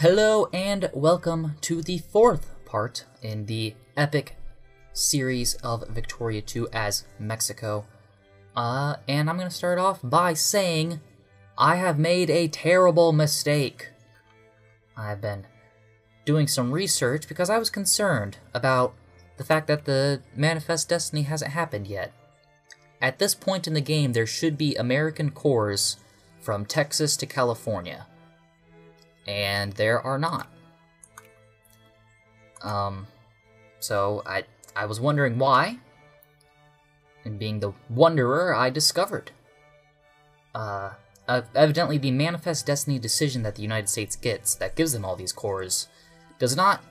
Hello and welcome to the fourth part in the epic series of Victoria 2 as Mexico. And I'm going to start off by saying I have made a terrible mistake. I've been doing some research because I was concerned about the fact that the Manifest Destiny hasn't happened yet. At this point in the game, there should be American cores from Texas to California. And there are not. So I was wondering why, and being the wanderer, I discovered. Evidently the Manifest Destiny decision that the United States gets, that gives them all these cores, does not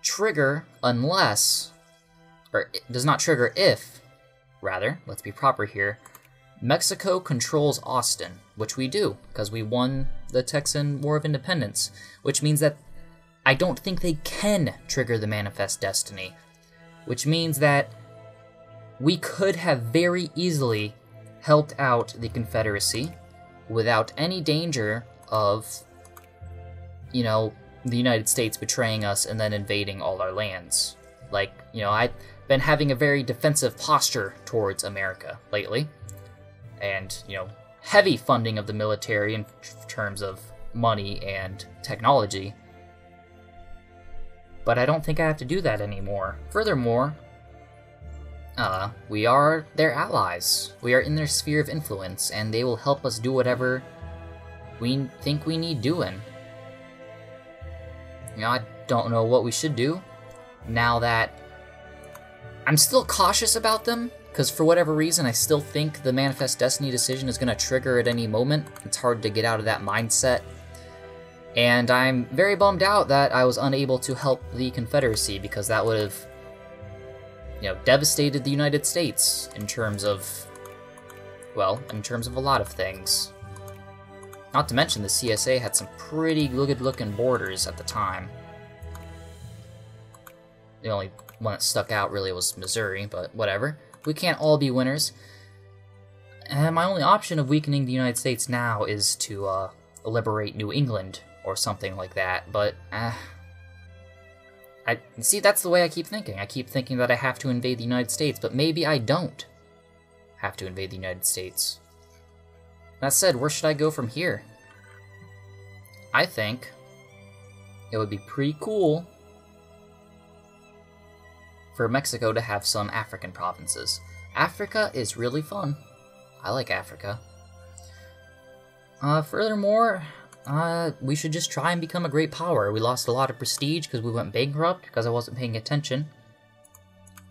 trigger unless, or it does not trigger if, rather, let's be proper here, Mexico controls Austin, which we do, because we won the Texan War of Independence, which means that I don't think they can trigger the Manifest Destiny, which means that we could have very easily helped out the Confederacy without any danger of, you know, the United States betraying us and then invading all our lands. Like, you know, I've been having a very defensive posture towards America lately. And, you know, heavy funding of the military in terms of money and technology. But I don't think I have to do that anymore. Furthermore, we are their allies. We are in their sphere of influence, and they will help us do whatever we think we need doing. You know, I don't know what we should do now that I'm still cautious about them. Because for whatever reason, I still think the Manifest Destiny decision is going to trigger at any moment. It's hard to get out of that mindset. And I'm very bummed out that I was unable to help the Confederacy, because that would have, you know, devastated the United States in terms of, well, in terms of a lot of things. Not to mention the CSA had some pretty good-looking borders at the time. The only one that stuck out really was Missouri, but whatever. We can't all be winners. And my only option of weakening the United States now is to liberate New England or something like that, but I see, that's the way I keep thinking. I keep thinking that I have to invade the United States, but maybe I don't have to invade the United States. That said, where should I go from here? I think it would be pretty cool for Mexico to have some African provinces. Africa is really fun. I like Africa. Furthermore, we should just try and become a great power. We lost a lot of prestige because we went bankrupt because I wasn't paying attention.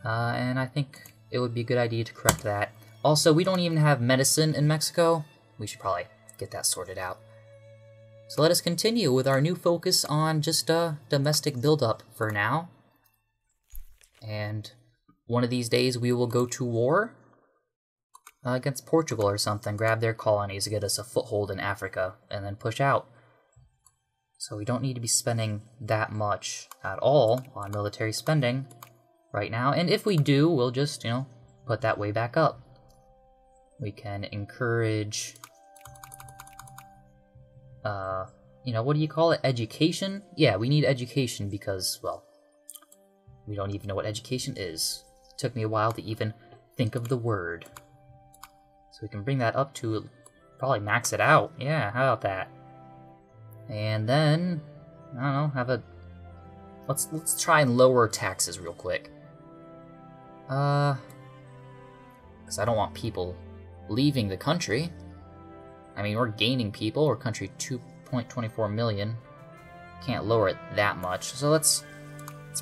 And I think it would be a good idea to correct that. Also, we don't even have medicine in Mexico. We should probably get that sorted out. So let us continue with our new focus on just domestic buildup for now. And one of these days we will go to war against Portugal or something, grab their colonies to get us a foothold in Africa, and then push out. So we don't need to be spending that much at all on military spending right now, and if we do, we'll just, you know, put that way back up. We can encourage, you know, what do you call it, education? Yeah, we need education because, well, we don't even know what education is. It took me a while to even think of the word. So we can bring that up to, probably max it out. Yeah, how about that? And then, I don't know, have a, let's try and lower taxes real quick. Because I don't want people leaving the country. I mean, we're gaining people. We're country 2.24 million. Can't lower it that much. So let's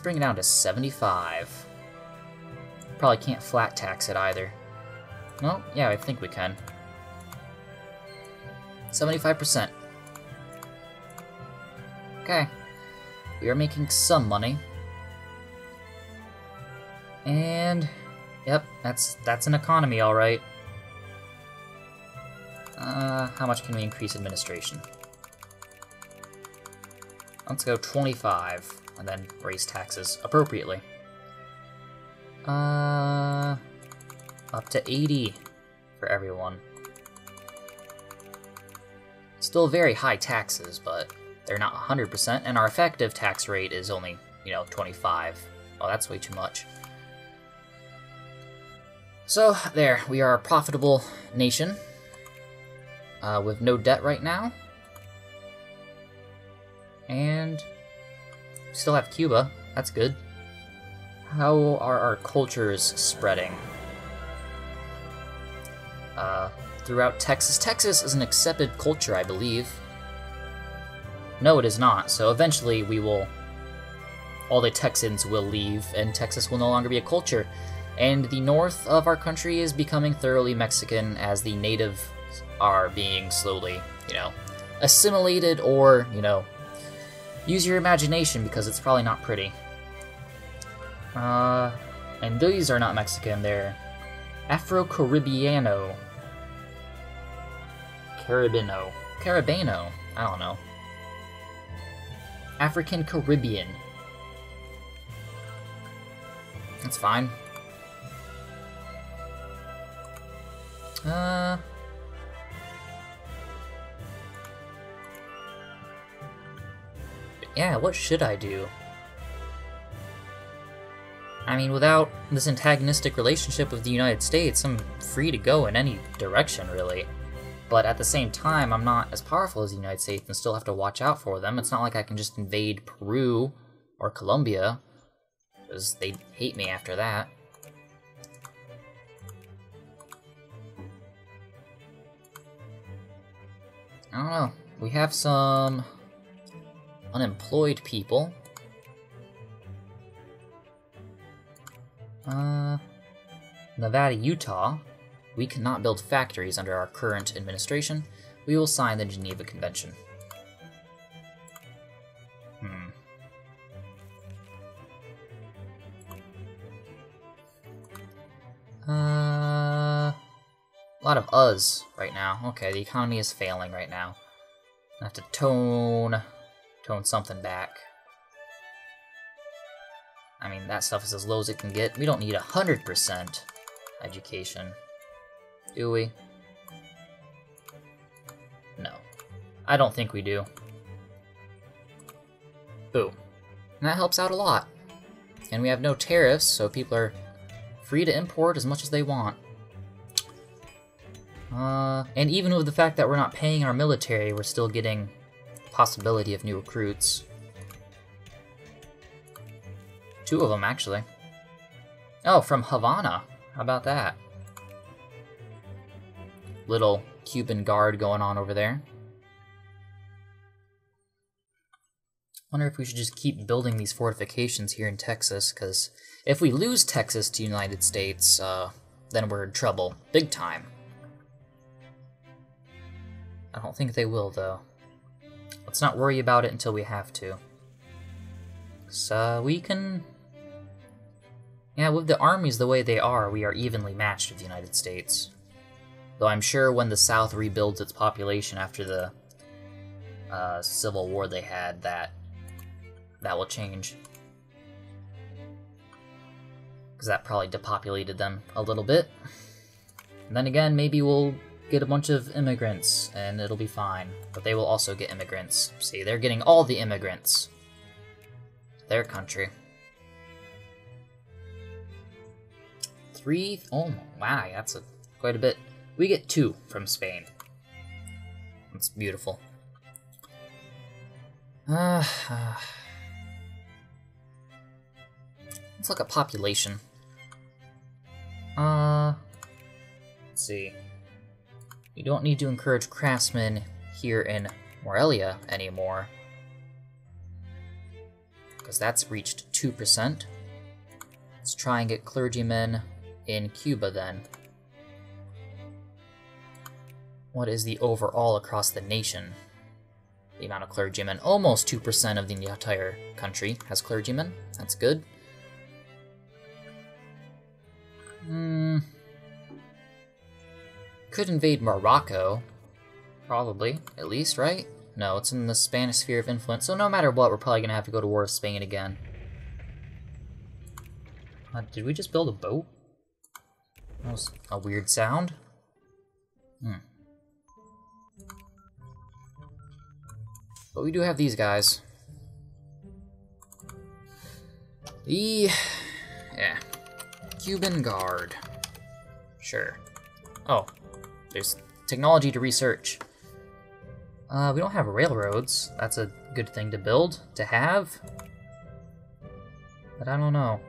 bring it down to 75. Probably can't flat tax it either. Well, yeah, I think we can. 75%. Okay. We are making some money. And, yep, that's an economy, alright. How much can we increase administration? Let's go 25. And then raise taxes appropriately. Up to 80 for everyone. Still very high taxes, but They're not 100%, and our effective tax rate is only, 25. Oh, that's way too much. So, there, we are a profitable nation, with no debt right now. And still have Cuba, that's good. How are our cultures spreading? Throughout Texas. Texas is an accepted culture, I believe. No, it is not, so eventually all the Texans will leave, and Texas will no longer be a culture. And the north of our country is becoming thoroughly Mexican as the natives are being slowly, assimilated or, use your imagination because it's probably not pretty. And these are not Mexican, they're Afro-Caribbeano. Caribano, I don't know. African Caribbean. That's fine. Yeah, what should I do? I mean, without this antagonistic relationship with the United States, I'm free to go in any direction, really. But at the same time, I'm not as powerful as the United States and still have to watch out for them. It's not like I can just invade Peru or Colombia, because they'd hate me after that. I don't know. We have some unemployed people. Nevada, Utah. We cannot build factories under our current administration. We will sign the Geneva Convention. A lot of uhs right now. Okay, the economy is failing right now. I have to tone something back. I mean, that stuff is as low as it can get. We don't need 100% education. Do we? No. I don't think we do. Boom. And that helps out a lot. And we have no tariffs, so people are free to import as much as they want. And even with the fact that we're not paying our military, we're still getting the possibility of new recruits. 2 of them, actually. Oh, from Havana. How about that? Little Cuban guard going on over there. Wonder if we should just keep building these fortifications here in Texas, because if we lose Texas to the United States, then we're in trouble. Big time. I don't think they will, though. Let's not worry about it until we have to. So we can... Yeah, with the armies the way they are, we are evenly matched with the United States. Though I'm sure when the South rebuilds its population after the Civil War they had, that will change. Because that probably depopulated them a little bit. And then again, maybe we'll get a bunch of immigrants, and it'll be fine. But they will also get immigrants. See, they're getting all the immigrants. Their country. 3... Oh, wow, that's quite a bit. We get 2 from Spain. That's beautiful. Let's look at population. Let's see. We don't need to encourage craftsmen here in Morelia anymore, because that's reached 2%. Let's try and get clergymen in Cuba then. What is the overall across the nation? The amount of clergymen. Almost 2% of the entire country has clergymen. That's good. Could invade Morocco. Probably, at least, right? No, it's in the Spanish sphere of influence, so no matter what, we're probably gonna have to go to war with Spain again. Did we just build a boat? That was a weird sound. But we do have these guys. Yeah. Cuban Guard. Sure. Oh, there's technology to research. We don't have railroads. That's a good thing to build, to have. But I don't know.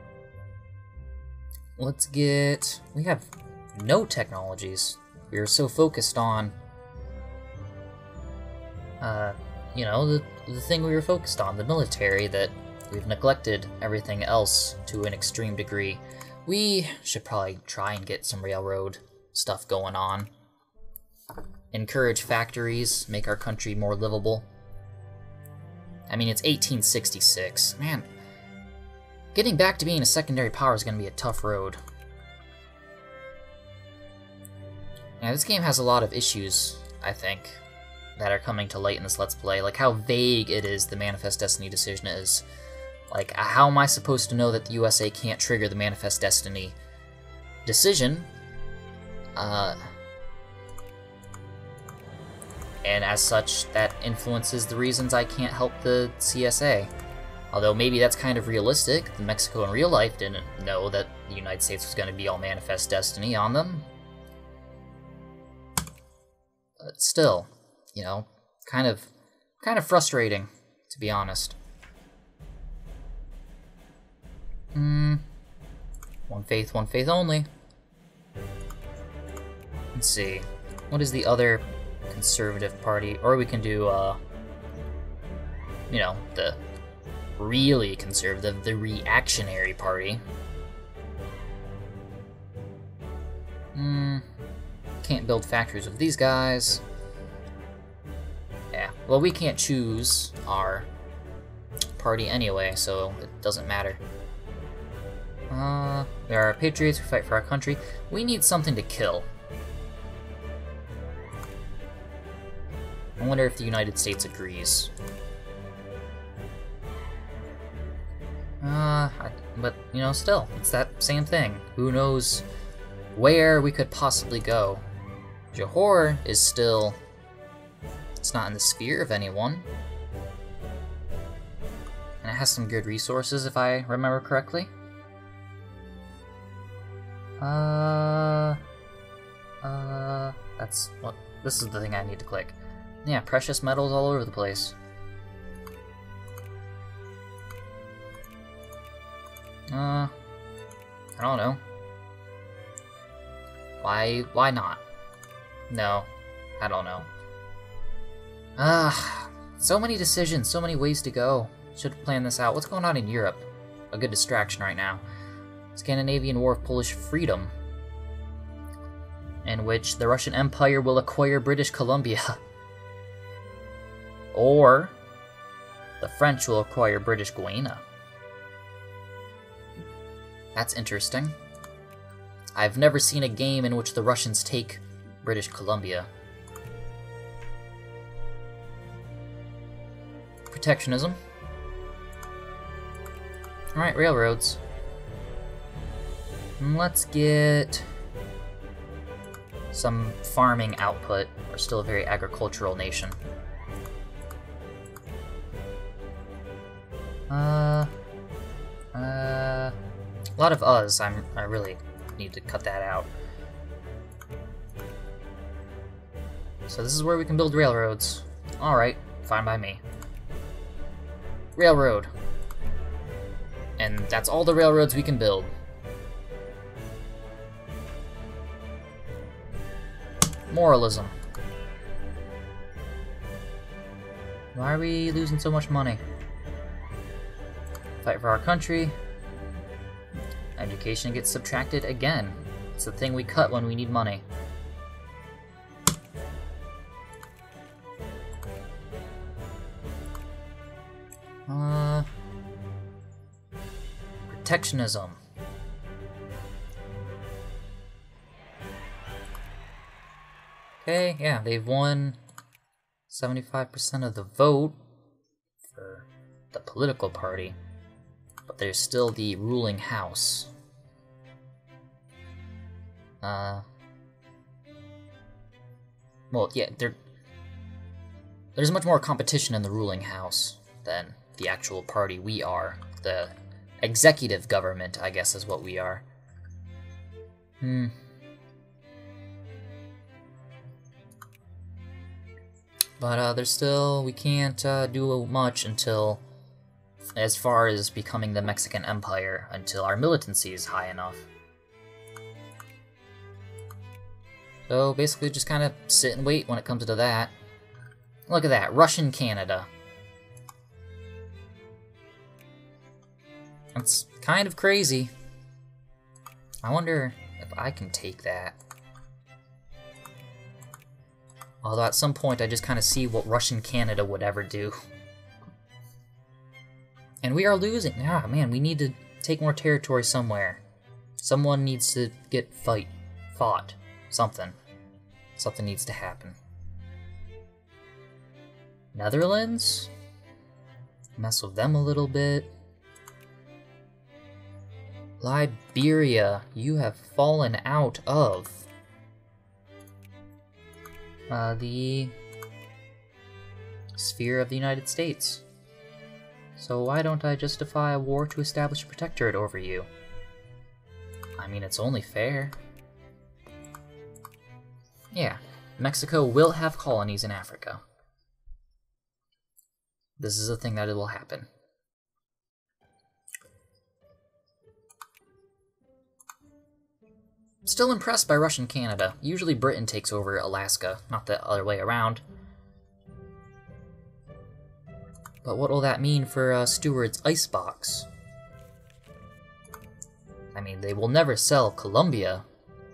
Let's get... We have no technologies. We are so focused on... you know, the thing we were focused on, the military, that we've neglected everything else to an extreme degree. We should probably try and get some railroad stuff going on. Encourage factories, make our country more livable. I mean, it's 1866. Man, getting back to being a secondary power is going to be a tough road. Now, this game has a lot of issues, I think, that are coming to light in this Let's Play. Like how vague it is the Manifest Destiny decision is. Like, how am I supposed to know that the USA can't trigger the Manifest Destiny decision? And as such, that influences the reasons I can't help the CSA. Although maybe that's kind of realistic. Mexico in real life didn't know that the United States was going to be all Manifest Destiny on them. But still, you know, kind of frustrating, to be honest. One faith only. Let's see. What is the other conservative party? Or we can do, you know, the really conservative, the reactionary party. Can't build factories with these guys. Yeah, well, we can't choose our party anyway, so it doesn't matter. We are patriots, we fight for our country. We need something to kill. I wonder if the United States agrees. But, you know, still, it's that same thing. Who knows where we could possibly go. Johor is still... It's not in the sphere of anyone. And it has some good resources, if I remember correctly. That's what... This is the thing I need to click. Yeah, precious metals all over the place. I don't know. Why not? No, I don't know. So many decisions, so many ways to go. Should have planned this out. What's going on in Europe? A good distraction right now. Scandinavian War of Polish Freedom, in which the Russian Empire will acquire British Columbia. Or the French will acquire British Guiana. That's interesting. I've never seen a game in which the Russians take British Columbia. Protectionism. Alright, railroads. Let's get some farming output. We're still a very agricultural nation. A lot of us. I really need to cut that out. So this is where we can build railroads. Alright, fine by me. Railroad. And that's all the railroads we can build. Moralism. Why are we losing so much money? Fight for our country. Education gets subtracted again. It's the thing we cut when we need money. Protectionism. Okay, yeah, they've won 75% of the vote for the political party, but they're still the ruling house. Well, yeah, they're... There's much more competition in the ruling house than the actual party we are. The executive government, I guess, is what we are. But there's still, we can't do much until, as far as becoming the Mexican Empire, until our militancy is high enough. So basically just kind of sit and wait when it comes to that. Look at that, Russian Canada. That's kind of crazy. I wonder if I can take that. Although at some point I just kind of see what Russian Canada would ever do. And we are losing. Ah, man, we need to take more territory somewhere. Someone needs to get fought. Something. Something needs to happen. Netherlands? Mess with them a little bit. Liberia, you have fallen out of the sphere of the United States. So why don't I justify a war to establish a protectorate over you? I mean, it's only fair. Yeah, Mexico will have colonies in Africa. This is a thing that it will happen. Still impressed by Russian Canada. Usually Britain takes over Alaska, not the other way around. But what will that mean for Stewart's icebox? I mean, they will never sell Colombia,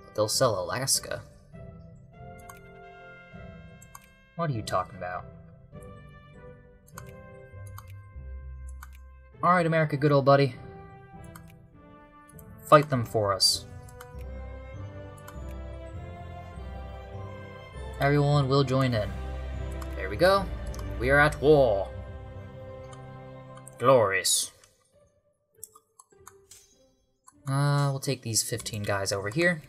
but they'll sell Alaska. What are you talking about? Alright, America, good old buddy. Fight them for us. Everyone will join in. There we go. We are at war. Glorious. We'll take these 15 guys over here.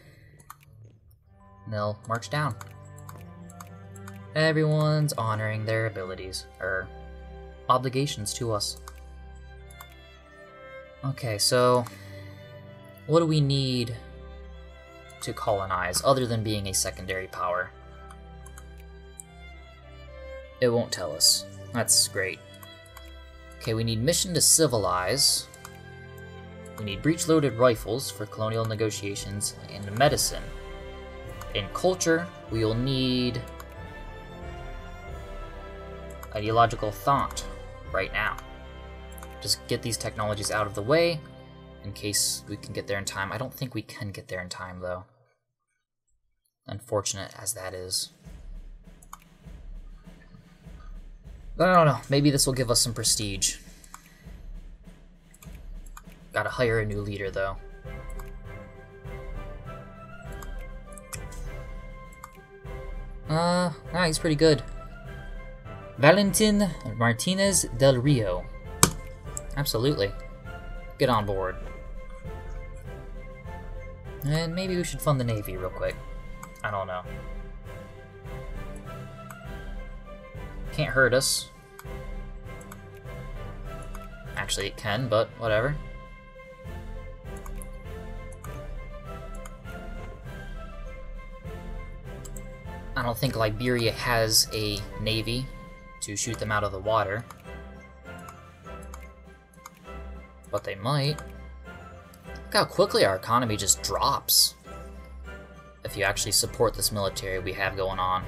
And they'll march down. Everyone's honoring their abilities, or obligations to us. Okay, so what do we need to colonize, other than being a secondary power? It won't tell us. That's great. Okay, we need mission to civilize. We need breech-loaded rifles for colonial negotiations and medicine. In culture, we will need ideological thought right now. Just get these technologies out of the way in case we can get there in time. I don't think we can get there in time, though. Unfortunate as that is. But I don't know, maybe this will give us some prestige. Gotta hire a new leader, though. He's pretty good. Valentin Martinez del Rio. Absolutely. Get on board. And maybe we should fund the Navy real quick. I don't know. Can't hurt us. Actually, it can, but whatever. I don't think Liberia has a navy to shoot them out of the water. But they might. Look how quickly our economy just drops if you actually support this military we have going on.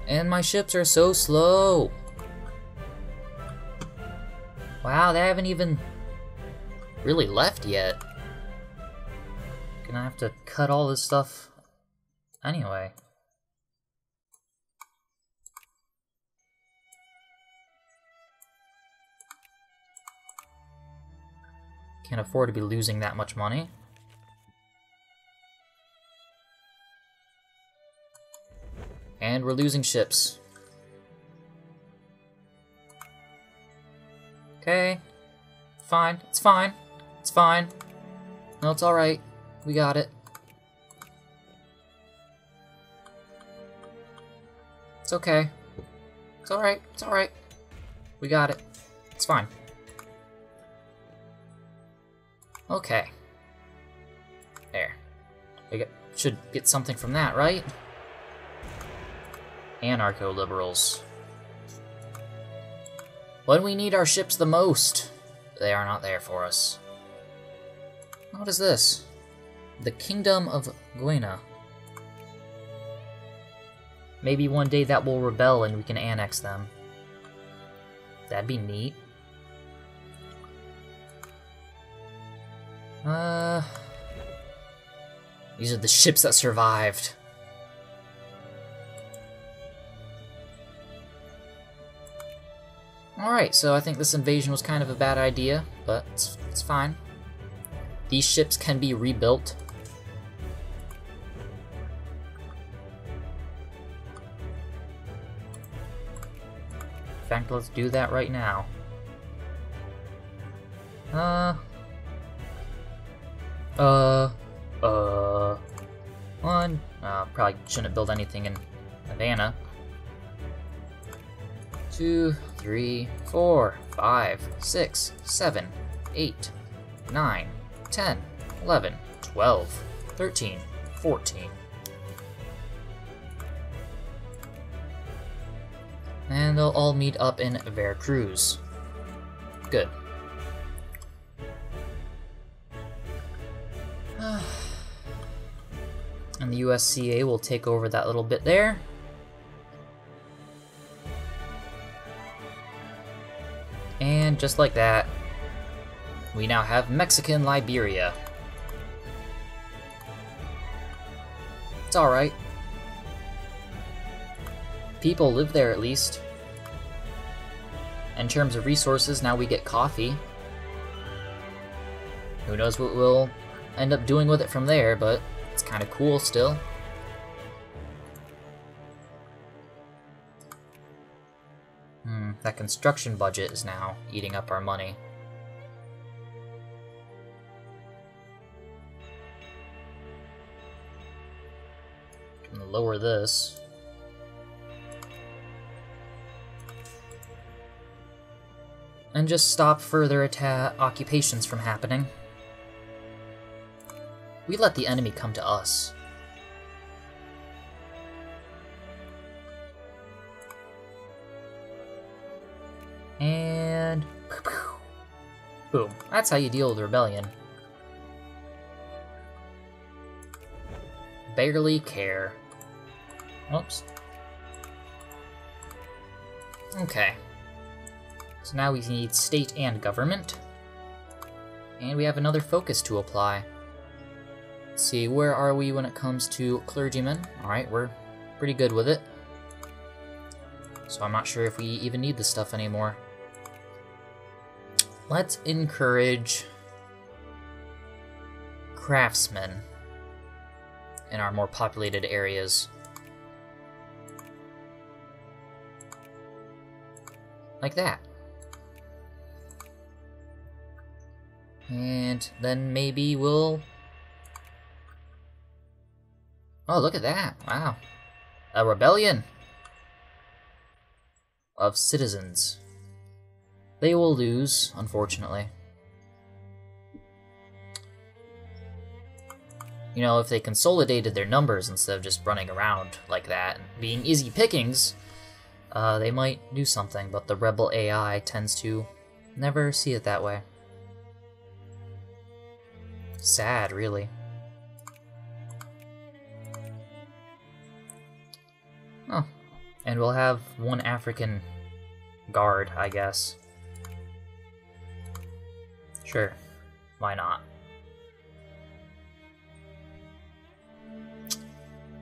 And my ships are so slow. Wow, they haven't even really left yet. Gonna have to cut all this stuff anyway. Can't afford to be losing that much money. And we're losing ships. Okay. Fine. It's fine. It's fine. No, it's alright. We got it. It's okay. It's alright. It's alright. We got it. It's fine. Okay. There. Should get something from that, right? Anarcho-liberals. When we need our ships the most, they are not there for us. What is this? The Kingdom of Guena. Maybe one day that will rebel and we can annex them. That'd be neat. These are the ships that survived. Alright, so I think this invasion was kind of a bad idea, but it's fine. These ships can be rebuilt. In fact, let's do that right now. Probably shouldn't build anything in Havana. 2, 3, 4, 5, 6, 7, 8, 9, 10, 11, 12, 13, 14. And they'll all meet up in Veracruz. Good. And the USCA will take over that little bit there. And just like that, we now have Mexican Liberia. It's alright. People live there at least. In terms of resources, now we get coffee. Who knows what we'll end up doing with it from there, but it's kind of cool still. That construction budget is now eating up our money. Can lower this. And just stop further occupations from happening. We let the enemy come to us. And boom. That's how you deal with rebellion. Barely care. Whoops. Okay. So now we need state and government. And we have another focus to apply. Let's see, where are we when it comes to clergymen? Alright, we're pretty good with it. So I'm not sure if we even need this stuff anymore. Let's encourage craftsmen in our more populated areas. Like that. And then maybe we'll... Oh, look at that. Wow. A rebellion of citizens. They will lose, unfortunately. You know, if they consolidated their numbers instead of just running around like that and being easy pickings, they might do something, but the rebel AI tends to never see it that way. Sad, really. Oh, and we'll have one African guard, I guess. Sure, why not?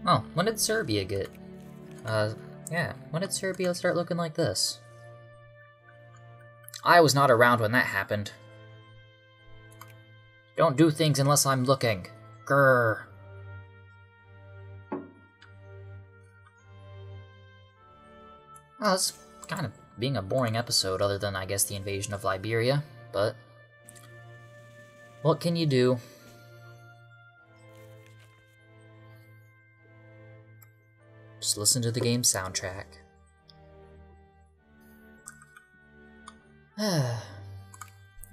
Oh, when did Serbia get? Yeah, when did Serbia start looking like this? I was not around when that happened. Don't do things unless I'm looking. Grrr. Well, it's kind of being a boring episode other than, I guess, the invasion of Liberia, but what can you do? Just listen to the game's soundtrack.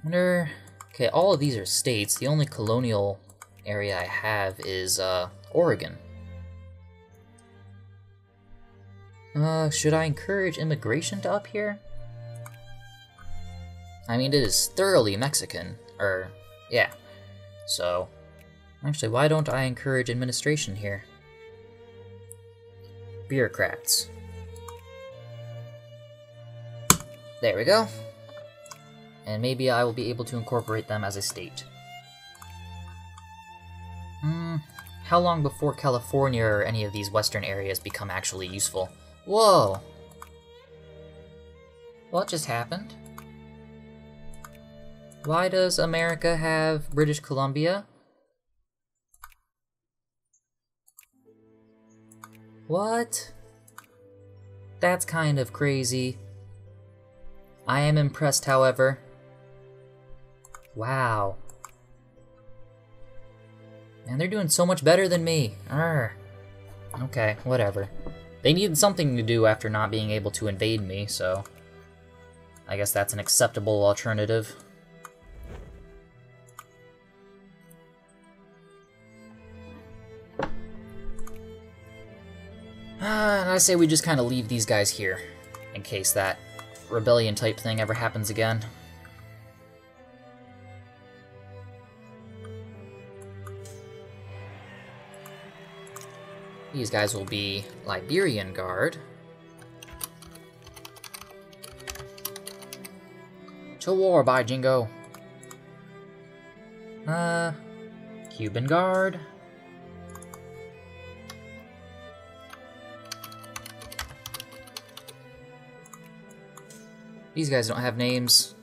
Wonder... Okay, all of these are states. The only colonial area I have is, Oregon. Should I encourage immigration to up here? I mean, it is thoroughly Mexican. Yeah. So, actually, why don't I encourage administration here? Bureaucrats. There we go. And maybe I will be able to incorporate them as a state. How long before California or any of these western areas become actually useful? Whoa! What just happened? Why does America have British Columbia? What? That's kind of crazy. I am impressed, however. Wow. Man, they're doing so much better than me. Arr. Okay, whatever. They needed something to do after not being able to invade me, so... I guess that's an acceptable alternative. And I say we just kind of leave these guys here, in case that rebellion type thing ever happens again. These guys will be Liberian Guard. To war, by jingo. Cuban Guard. These guys don't have names.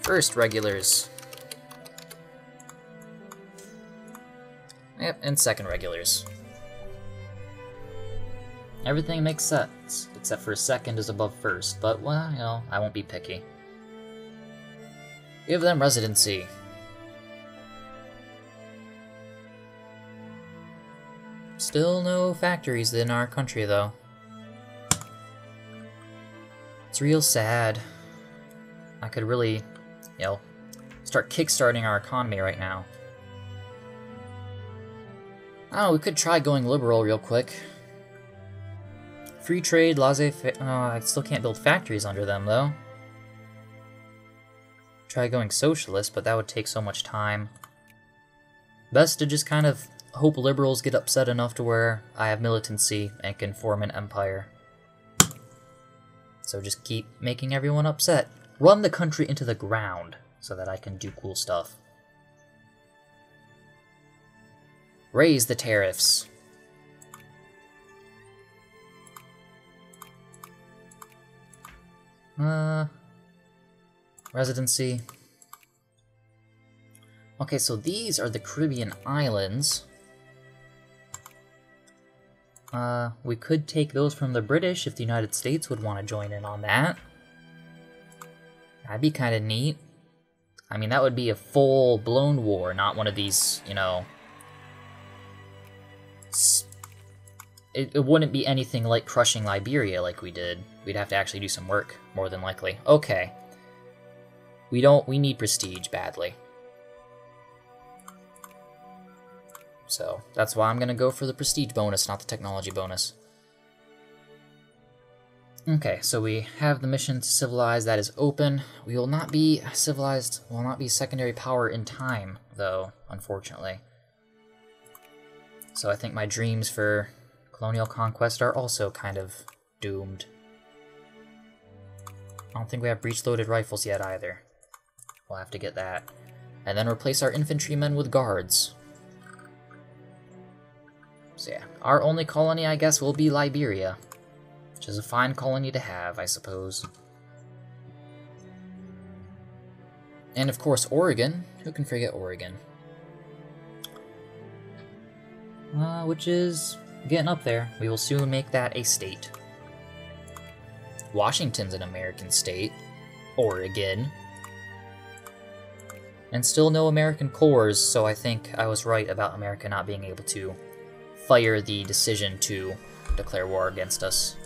First regulars. Yep, and second regulars. Everything makes sense, except for second is above first, but, well, you know, I won't be picky. Give them residency. Still no factories in our country, though. It's real sad. I could really, you know, start kickstarting our economy right now. Oh, we could try going liberal real quick. Free trade, laissez-faire. Oh, I still can't build factories under them, though. Try going socialist, but that would take so much time. Best to just kind of hope liberals get upset enough to where I have militancy and can form an empire. So just keep making everyone upset. Run the country into the ground so that I can do cool stuff. Raise the tariffs. Residency. Okay, so these are the Caribbean islands. We could take those from the British if the United States would want to join in on that. That'd be kind of neat. I mean, that would be a full-blown war, not one of these, you know... It wouldn't be anything like crushing Liberia like we did. We'd have to actually do some work, more than likely. Okay. We need prestige badly. So, that's why I'm gonna go for the prestige bonus, not the technology bonus. Okay, so we have the mission to civilize, that is open. We will not be civilized, will not be secondary power in time, though, unfortunately. So I think my dreams for colonial conquest are also kind of doomed. I don't think we have breech-loaded rifles yet either. We'll have to get that. And then replace our infantrymen with guards. So yeah, our only colony, I guess, will be Liberia. Which is a fine colony to have, I suppose. And of course, Oregon. Who can forget Oregon? Which is getting up there. We will soon make that a state. Washington's an American state. Oregon. And still no American cores, so I think I was right about America not being able to fire the decision to declare war against us.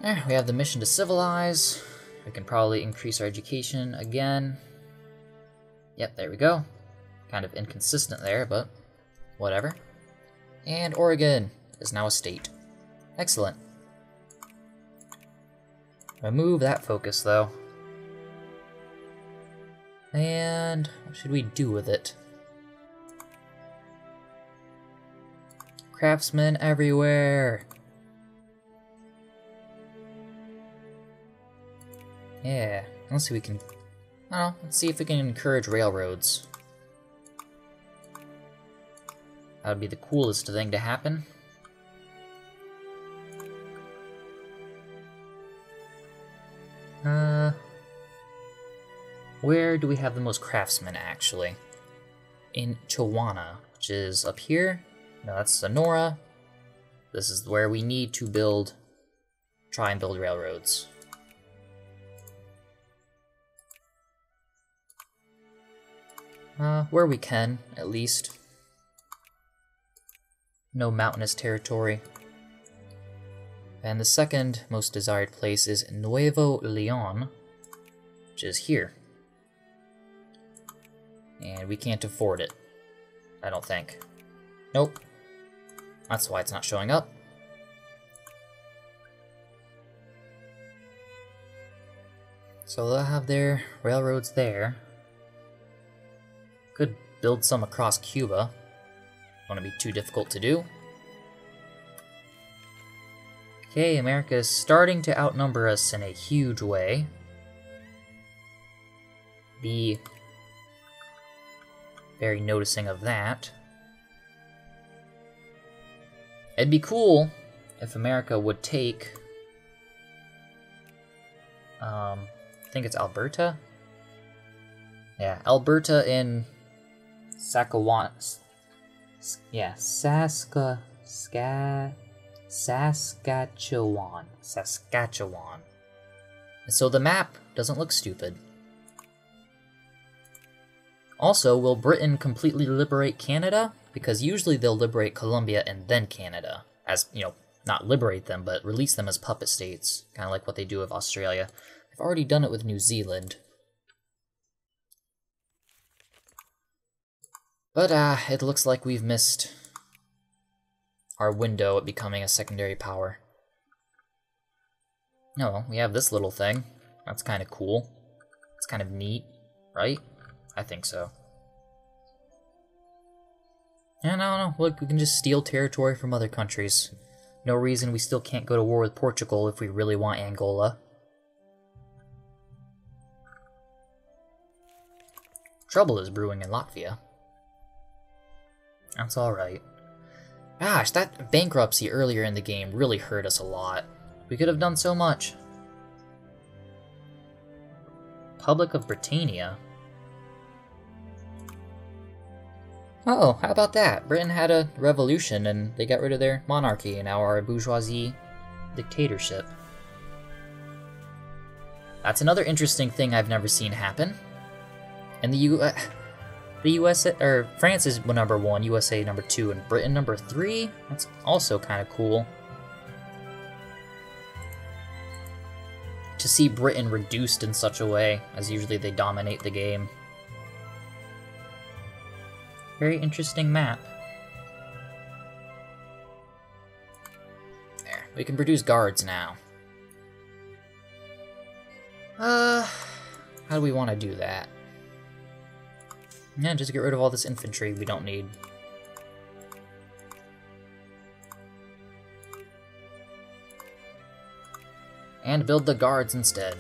There, we have the mission to civilize. We can probably increase our education again. Yep, there we go. Kind of inconsistent there, but whatever. And Oregon is now a state. Excellent. Remove that focus, though. And what should we do with it? Craftsmen everywhere! Yeah, let's see if we can... I don't know, let's see if we can encourage railroads. That would be the coolest thing to happen. Where do we have the most craftsmen, actually? In Chihuahua, which is up here. No, that's Sonora. This is where we need to try and build railroads. Where we can, at least. No mountainous territory. And the second most desired place is Nuevo Leon, which is here. And we can't afford it, I don't think. Nope. That's why it's not showing up. So they'll have their railroads there. Could build some across Cuba. Won't be too difficult to do. Okay, America is starting to outnumber us in a huge way. Be very noticing of that. It'd be cool if America would take, I think it's Alberta? Yeah, Alberta in Saskatchewan. Yeah, Saskatchewan. So the map doesn't look stupid. Also, will Britain completely liberate Canada? Because usually they'll liberate Colombia and then Canada. As, you know, not liberate them, but release them as puppet states. Kind of like what they do with Australia. They've already done it with New Zealand. But, it looks like we've missed our window at becoming a secondary power. No, we have this little thing. That's kind of cool. It's kind of neat, right? I think so. Yeah, no, look, we can just steal territory from other countries. No reason we still can't go to war with Portugal if we really want Angola. Trouble is brewing in Latvia. That's alright. Gosh, that bankruptcy earlier in the game really hurt us a lot. We could have done so much. Republic of Britannia? Oh, how about that? Britain had a revolution and they got rid of their monarchy and now are a bourgeoisie dictatorship. That's another interesting thing I've never seen happen. And the USA, or France is number 1, USA number 2, and Britain number 3? That's also kind of cool. To see Britain reduced in such a way, as usually they dominate the game. Very interesting map. There, we can produce guards now. How do we want to do that? Yeah, just get rid of all this infantry we don't need. And build the guards instead.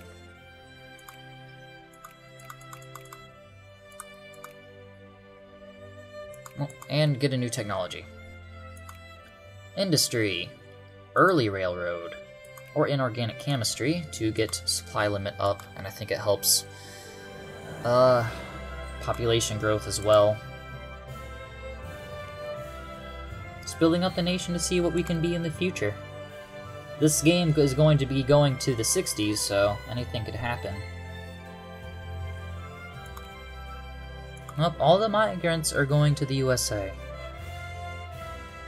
Oh, and get a new technology. Industry. Early railroad. Or inorganic chemistry to get supply limit up, and I think it helps population growth as well. Just building up the nation to see what we can be in the future. This game is going to be going to the 60s, so anything could happen. Well, all the migrants are going to the USA.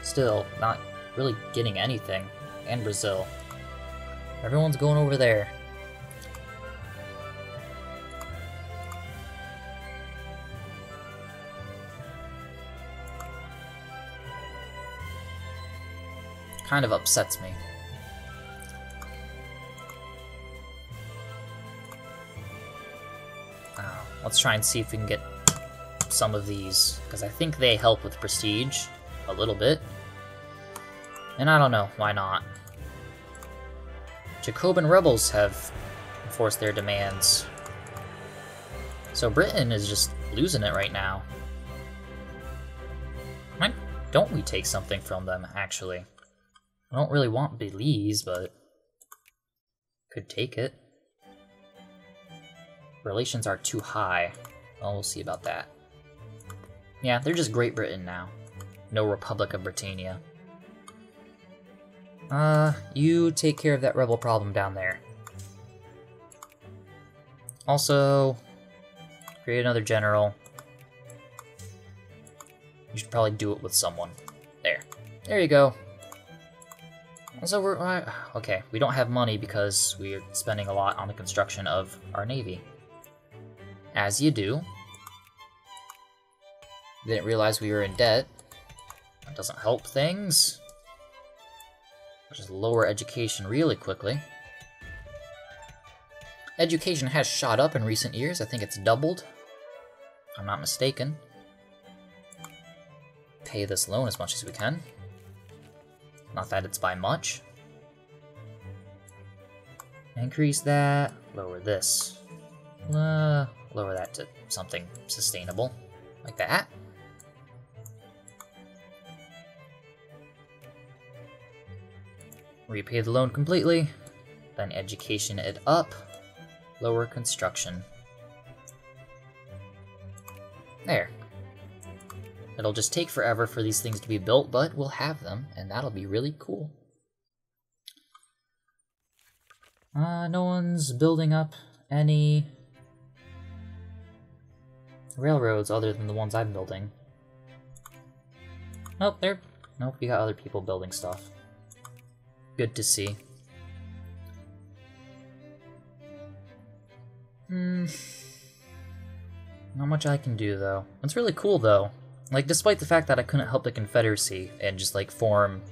Still, not really getting anything. And Brazil. Everyone's going over there. Kind of upsets me. Let's try and see if we can get some of these, because I think they help with prestige a little bit. And I don't know, why not? Jacobin rebels have enforced their demands. So Britain is just losing it right now. Why don't we take something from them, actually? I don't really want Belize, but could take it. Relations are too high. Well, we'll see about that. Yeah, they're just Great Britain now. No Republic of Britannia. You take care of that rebel problem down there. Also, create another general. You should probably do it with someone. There. There you go. So we're... okay, we don't have money because we're spending a lot on the construction of our navy. As you do. Didn't realize we were in debt. That doesn't help things. I'll just lower education really quickly. Education has shot up in recent years. I think it's doubled, if I'm not mistaken. Pay this loan as much as we can. Not that it's by much. Increase that. Lower this. Lower that to something sustainable. Like that. Repay the loan completely. Then education it up. Lower construction. There. It'll just take forever for these things to be built, but we'll have them, and that'll be really cool. No one's building up any railroads other than the ones I'm building. Nope, nope, we got other people building stuff. Good to see. Not much I can do, though. It's really cool, though. Like, despite the fact that I couldn't help the Confederacy and just, like, form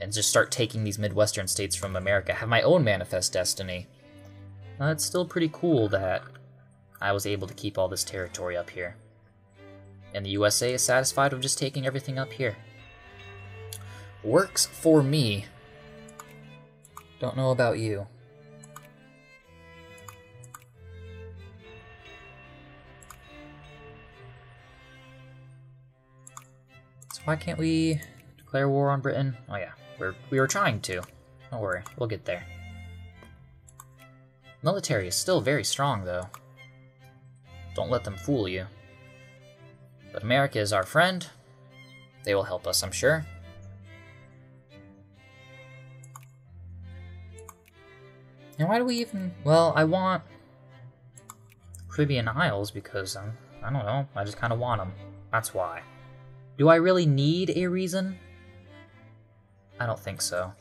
and just start taking these Midwestern states from America, have my own manifest destiny, it's still pretty cool that I was able to keep all this territory up here. And the USA is satisfied with just taking everything up here. Works for me. Don't know about you. So why can't we declare war on Britain? Oh yeah, we were trying to. Don't worry, we'll get there. Military is still very strong, though. Don't let them fool you. But America is our friend. They will help us, I'm sure. And why do we even... Well, I want Caribbean Isles because, I don't know, I just kind of want them. That's why. Do I really need a reason? I don't think so.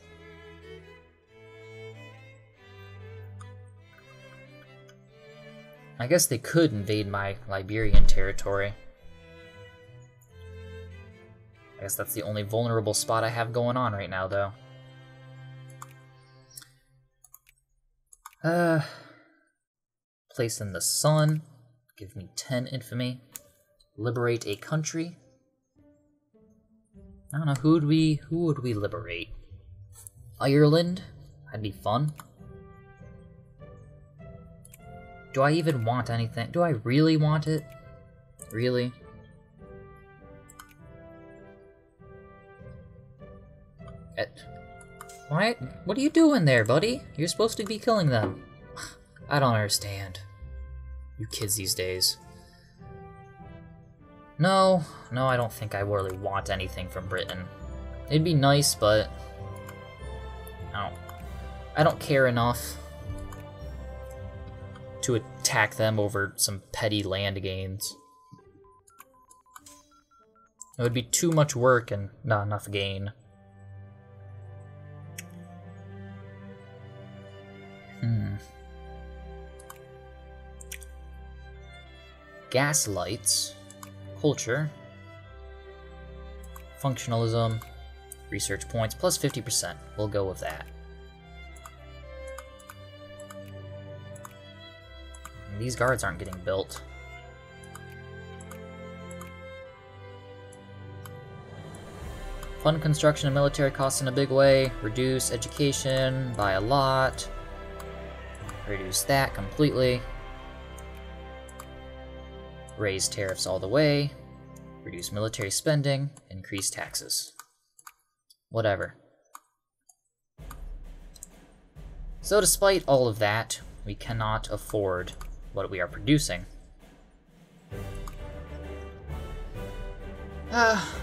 I guess they could invade my Liberian territory. I guess that's the only vulnerable spot I have going on right now, though. Place in the sun. Give me 10 infamy. Liberate a country. I don't know, who would we liberate? Ireland? That'd be fun. Do I even want anything? Do I really want it? Really? Why? What are you doing there, buddy? You're supposed to be killing them. I don't understand. You kids these days. No, I don't think I really want anything from Britain. It'd be nice, but I don't care enough to attack them over some petty land gains. It would be too much work and not enough gain. Gaslights, culture, functionalism, research points, plus 50%. We'll go with that. These guards aren't getting built. Fund construction and military costs in a big way. Reduce education by a lot. Reduce that completely. Raise tariffs all the way. Reduce military spending. Increase taxes. Whatever. So despite all of that, we cannot afford what we are producing.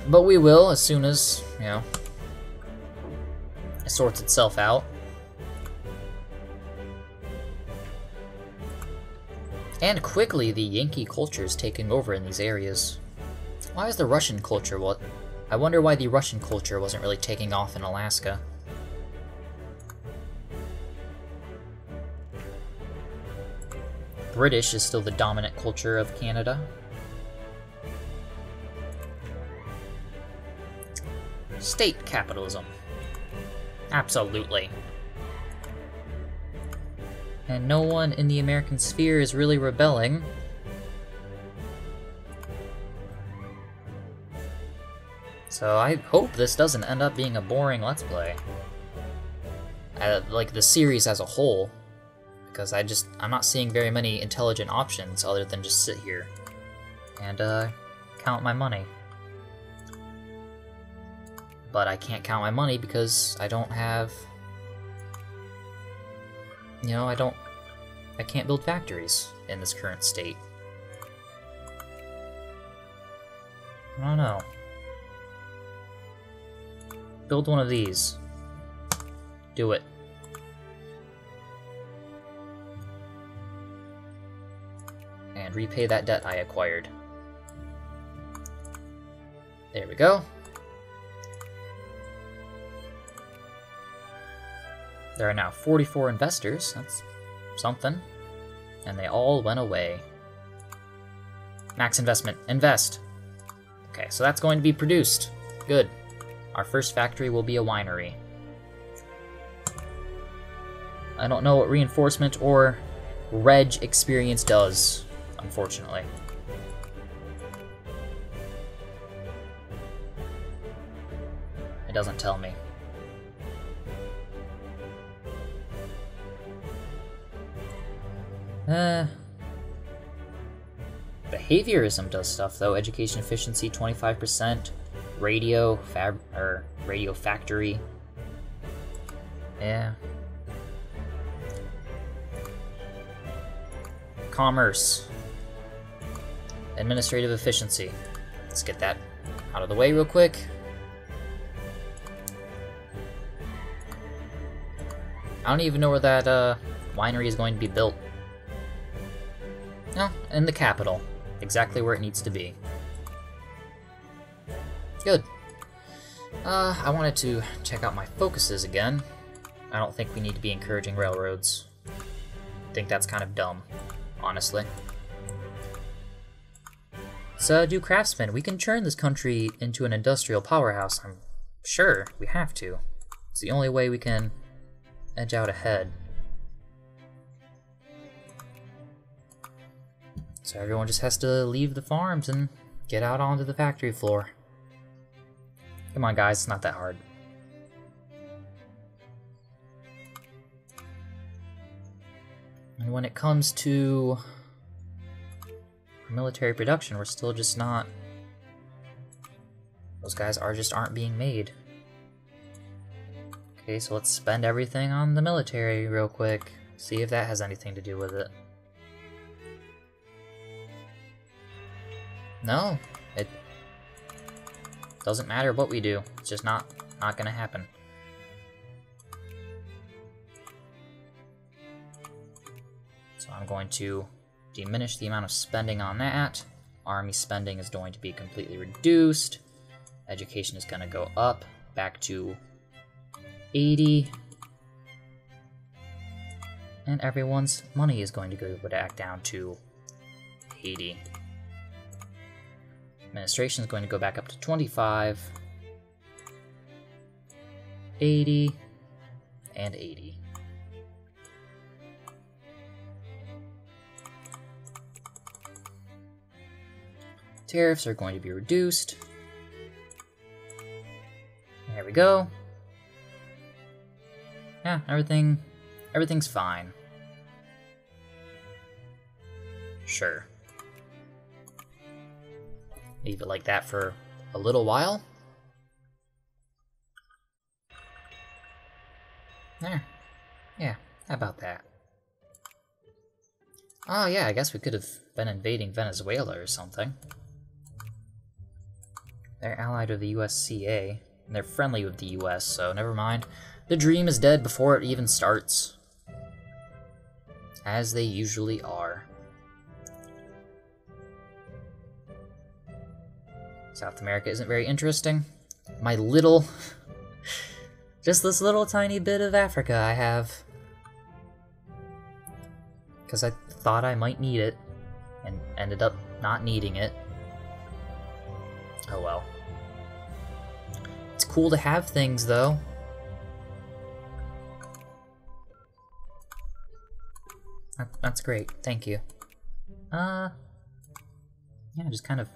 But we will as soon as, you know, it sorts itself out. And quickly, the Yankee culture is taking over in these areas. Why is the Russian culture what? I wonder why the Russian culture wasn't really taking off in Alaska. British is still the dominant culture of Canada. State capitalism. Absolutely. And no one in the American sphere is really rebelling. So I hope this doesn't end up being a boring Let's Play. Like the series as a whole. Because I'm not seeing very many intelligent options other than just sit here and count my money. But I can't count my money because I don't have... You know, I can't build factories in this current state. I don't know. Build one of these. Do it. And repay that debt I acquired. There we go. There are now 44 investors, that's something. And they all went away. Max investment, invest! Okay, so that's going to be produced. Good. Our first factory will be a winery. I don't know what reinforcement or reg experience does, unfortunately. It doesn't tell me. Behaviorism does stuff though. Education efficiency 25%. Radio factory. Yeah. Commerce. Administrative efficiency. Let's get that out of the way real quick. I don't even know where that winery is going to be built. No, in the capital. Exactly where it needs to be. Good. I wanted to check out my focuses again. I don't think we need to be encouraging railroads. I think that's kind of dumb, honestly. So, do craftsmen. We can turn this country into an industrial powerhouse. I'm sure we have to. It's the only way we can edge out ahead. So everyone just has to leave the farms and get out onto the factory floor. Come on, guys, it's not that hard. And when it comes to military production, we're still just not... Those guys aren't being made. Okay, so let's spend everything on the military real quick. See if that has anything to do with it. No, it doesn't matter what we do. It's just not gonna happen. So I'm going to diminish the amount of spending on that. Army spending is going to be completely reduced. Education is going to go up, back to 80. And everyone's money is going to go back down to 80. Administration is going to go back up to 25, 80, and 80. Tariffs are going to be reduced. There we go. Yeah, everything's fine. Sure. Leave it like that for a little while. There. Yeah, how about that? Oh yeah, I guess we could have been invading Venezuela or something. They're allied with the USCA, and they're friendly with the US, so never mind. The dream is dead before it even starts. As they usually are. South America isn't very interesting. My little... just this little tiny bit of Africa I have. Because I thought I might need it, and ended up not needing it. Oh well. It's cool to have things, though. That's great, thank you. Yeah, just kind of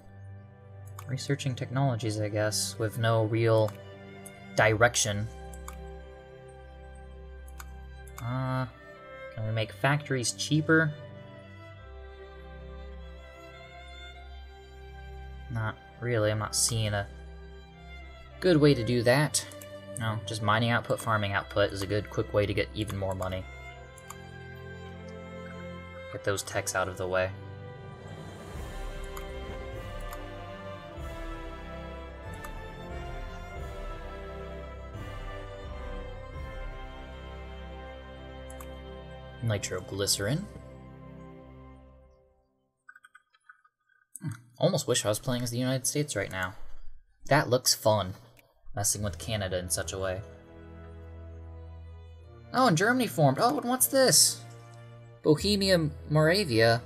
researching technologies, I guess, with no real direction. Can we make factories cheaper? Not really, I'm not seeing a good way to do that. No, just mining output, farming output is a good, quick way to get even more money. Get those techs out of the way. Nitroglycerin. Almost wish I was playing as the United States right now. That looks fun, messing with Canada in such a way. Oh, and Germany formed. Oh, and what's this? Bohemia, Moravia.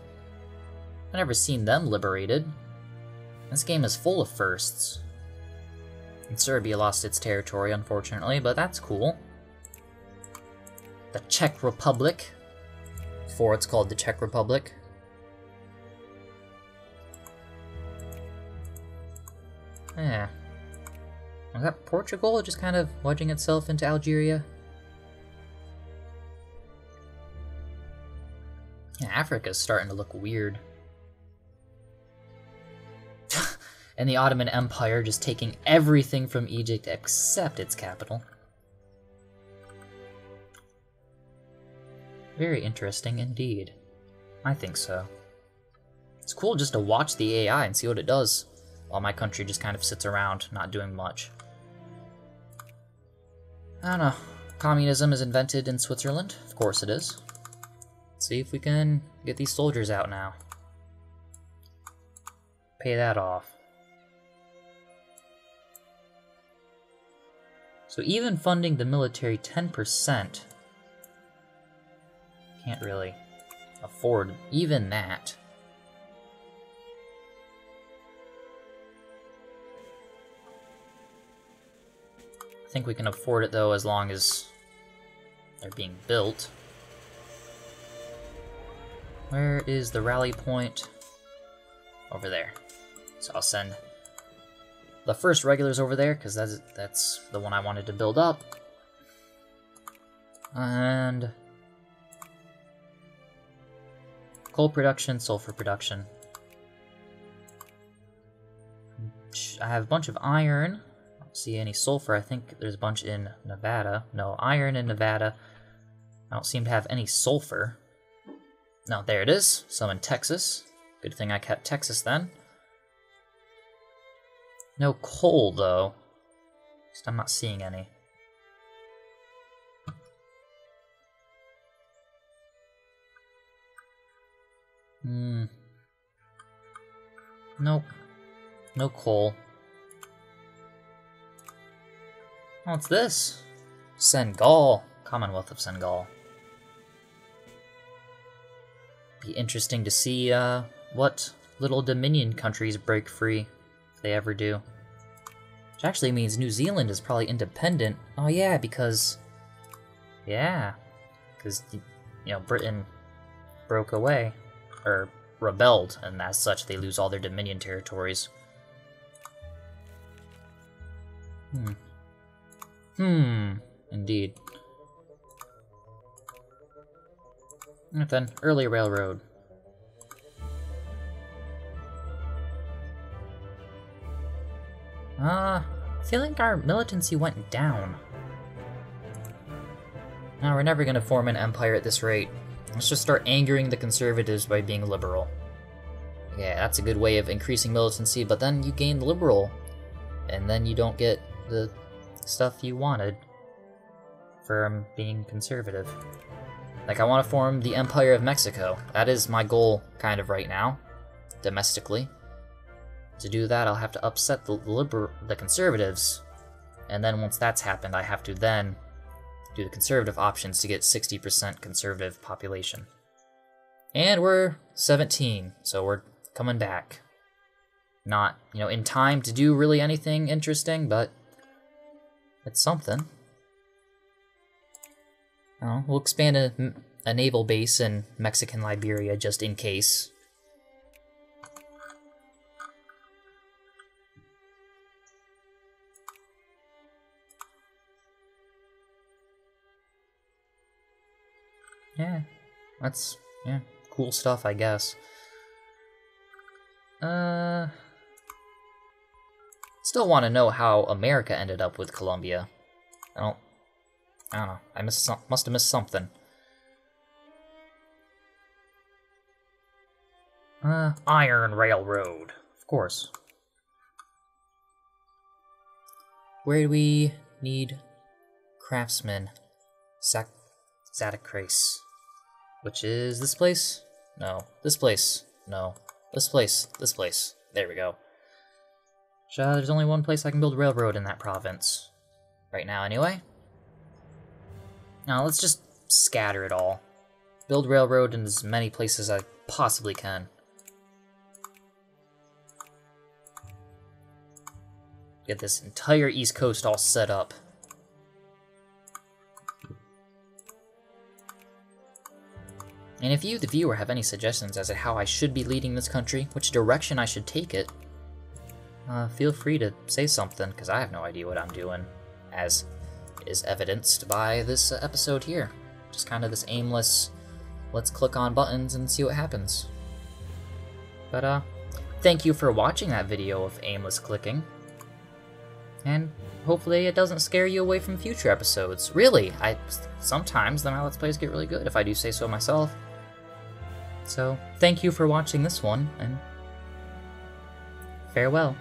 I've never seen them liberated. This game is full of firsts. And Serbia lost its territory, unfortunately, but that's cool. The Czech Republic. Before it's called the Czech Republic. Yeah. Was that Portugal just kind of wedging itself into Algeria? Yeah, Africa's starting to look weird. And the Ottoman Empire just taking everything from Egypt except its capital. Very interesting indeed. I think so. It's cool just to watch the AI and see what it does, while my country just kind of sits around, not doing much. I don't know. Communism is invented in Switzerland. Of course it is. Let's see if we can get these soldiers out now. Pay that off. So even funding the military 10%, can't really afford even that. I think we can afford it though as long as they're being built. Where is the rally point? Over there. So I'll send the first regulars over there because that's the one I wanted to build up. And coal production, sulfur production. I have a bunch of iron. I don't see any sulfur. I think there's a bunch in Nevada. No, iron in Nevada. I don't seem to have any sulfur. No, there it is. Some in Texas. Good thing I kept Texas then. No coal, though. At least I'm not seeing any. Nope. No coal. What's this? Senegal. Commonwealth of Senegal. Be interesting to see what little Dominion countries break free, if they ever do. Which actually means New Zealand is probably independent. Oh yeah, because... Yeah. Because, you know, Britain broke away. Or rebelled, and as such they lose all their Dominion territories. Indeed. And then, early railroad. I feel like our militancy went down. No, we're never gonna form an empire at this rate. Let's just start angering the conservatives by being liberal. Yeah, that's a good way of increasing militancy, but then you gain liberal, and then you don't get the stuff you wanted from being conservative. Like, I want to form the Empire of Mexico. That is my goal, kind of, right now, domestically. To do that, I'll have to upset the conservatives, and then once that's happened, I have to then do the conservative options to get 60% conservative population. And we're 17, so we're coming back. Not, you know, in time to do really anything interesting, but it's something. We'll expand a naval base in Mexican Liberia just in case. Yeah, that's, yeah, cool stuff, I guess. Still want to know how America ended up with Colombia. I don't know. I must have missed something. Iron Railroad, of course. Where do we need craftsmen? Zadacrace. Which is this place? No. This place. No. This place. This place. There we go. There's only one place I can build a railroad in that province. Right now, anyway. Now, let's just scatter it all. Build railroad in as many places as I possibly can. Get this entire East Coast all set up. And if you, the viewer, have any suggestions as to how I should be leading this country, which direction I should take it, feel free to say something, because I have no idea what I'm doing, as is evidenced by this episode here. Just kind of this aimless, let's click on buttons and see what happens. But, thank you for watching that video of aimless clicking. And hopefully it doesn't scare you away from future episodes. Really, sometimes my Let's Plays get really good, if I do say so myself. So, thank you for watching this one, and farewell.